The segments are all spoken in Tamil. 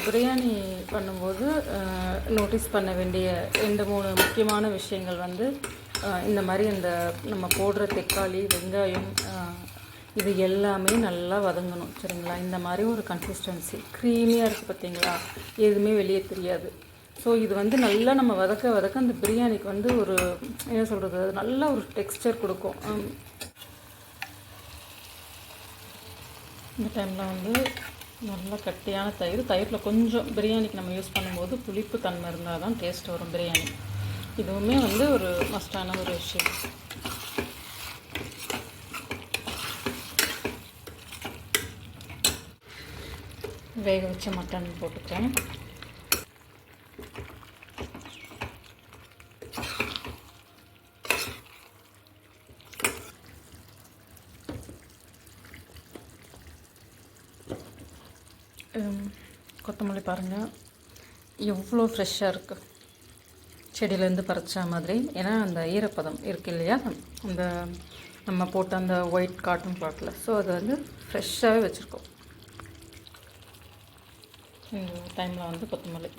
பிரியாணி பண்ணும்போது நோட்டீஸ் பண்ண வேண்டிய 2-3 முக்கியமான விஷயங்கள் வந்து இந்த மாதிரி இந்த நம்ம போடுற தக்காளி, வெங்காயம் இது எல்லாமே நல்லா வதங்கணும். சரிங்களா? இந்த மாதிரி ஒரு கன்சிஸ்டன்சி க்ரீமியாக இருக்குது பார்த்தீங்களா? எதுவுமே வெளியே தெரியாது. ஸோ இது வந்து நல்லா நம்ம வதக்க வதக்க அந்த பிரியாணிக்கு வந்து ஒரு என்ன சொல்கிறது, நல்ல ஒரு டெக்ஸ்சர் கொடுக்கும். இந்த டைமில் வந்து நல்லா கட்டியான தயிரில் கொஞ்சம் பிரியாணிக்கு நம்ம யூஸ் பண்ணும்போது புளிப்பு தன்மை இருந்தால் தான் டேஸ்ட் வரும் பிரியாணி. இதுவுமே வந்து ஒரு மஸ்டான ஒரு விஷயம். வேக வச்ச மட்டன் போட்டுக்கிறேன். கொத்தமல்லி பாருங்கள் எவ்வளோ ஃப்ரெஷ்ஷாக இருக்குது, செடியிலேருந்து பறிச்ச மாதிரி. ஏன்னா அந்த ஈரப்பதம் இருக்குது இல்லையா, அந்த நம்ம போட்ட அந்த ஒயிட் காட்டன் கிளாத்தில். ஸோ அது வந்து ஃப்ரெஷ்ஷாகவே வச்சுருக்கோம். இந்த டைமில் வந்து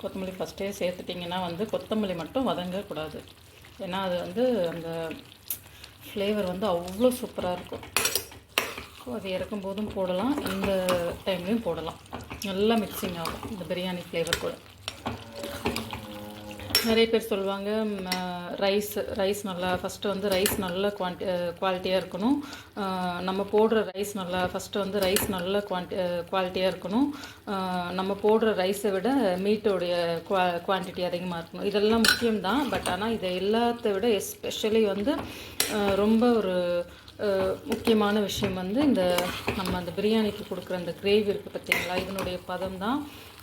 கொத்தமல்லி ஃபஸ்ட்டே சேர்த்துட்டிங்கன்னா வந்து கொத்தமல்லி மட்டும் வதங்கக்கூடாது. ஏன்னா அது வந்து அந்த ஃப்ளேவர் வந்து அவ்வளோ சூப்பராக இருக்கும். ஸோ அது இறக்கும்போதும் போடலாம், இந்த டைம்லேயும் போடலாம். நல்லா மிக்சிங் ஆகும் இந்த பிரியாணி ஃப்ளேவர் கூட. நிறைய பேர் சொல்லுவாங்க ரைஸ் நல்லா ஃபஸ்ட்டு வந்து ரைஸ் நல்ல குவாலிட்டியாக இருக்கணும். நம்ம போடுற ரைஸ் நல்லா ஃபஸ்ட்டு வந்து ரைஸ் நல்ல குவாலிட்டியாக இருக்கணும். நம்ம போடுற ரைஸை விட மீட்டோடைய குவான்டிட்டி அதிகமாக இருக்கணும். இதெல்லாம் முக்கியம்தான். பட் ஆனால் இதை எல்லாத்த விட எஸ்பெஷலி வந்து ரொம்ப ஒரு முக்கியமான விஷயம் வந்து இந்த நம்ம அந்த பிரியாணிக்கு கொடுக்குற அந்த கிரேவி இருக்குது பார்த்தீங்களா, இதனுடைய பதம் தான்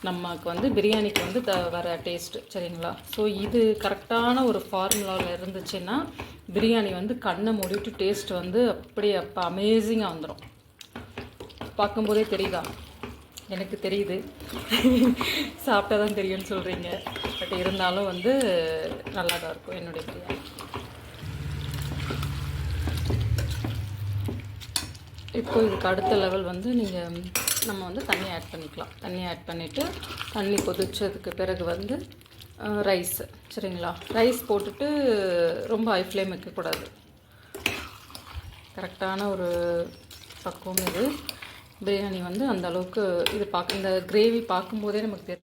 நமக்கு வந்து பிரியாணிக்கு வந்து வர டேஸ்ட்டு. சரிங்களா? ஸோ இது கரெக்டான ஒரு ஃபார்முலாவில் இருந்துச்சுன்னா பிரியாணி வந்து கண்ணை மூடிட்டு டேஸ்ட் வந்து அப்படியே அப்போ அமேசிங்காக வந்துடும். பார்க்கும்போதே தெரியுதா? எனக்கு தெரியுது, சாப்பிட்டா தான் தெரியும்னு சொல்கிறீங்க. பட் இருந்தாலும் வந்து நல்லா தான் இருக்கும் என்னுடைய பிரியாணி. இப்போ இதுக்கு அடுத்த லெவல் வந்து நம்ம வந்து தண்ணி ஆட் பண்ணிக்கலாம். தண்ணி ஆட் பண்ணிவிட்டு தண்ணி கொதிச்சதுக்கு பிறகு வந்து ரைஸ். சரிங்களா? ரைஸ் போட்டுட்டு ரொம்ப ஹை ஃப்ளேம் வைக்கக்கூடாது. கரெக்டான ஒரு பக்குவம் இது. பிரியாணி வந்து அந்த அளவுக்கு இது இந்த கிரேவி பார்க்கும்போதே நமக்கு தெரியும்.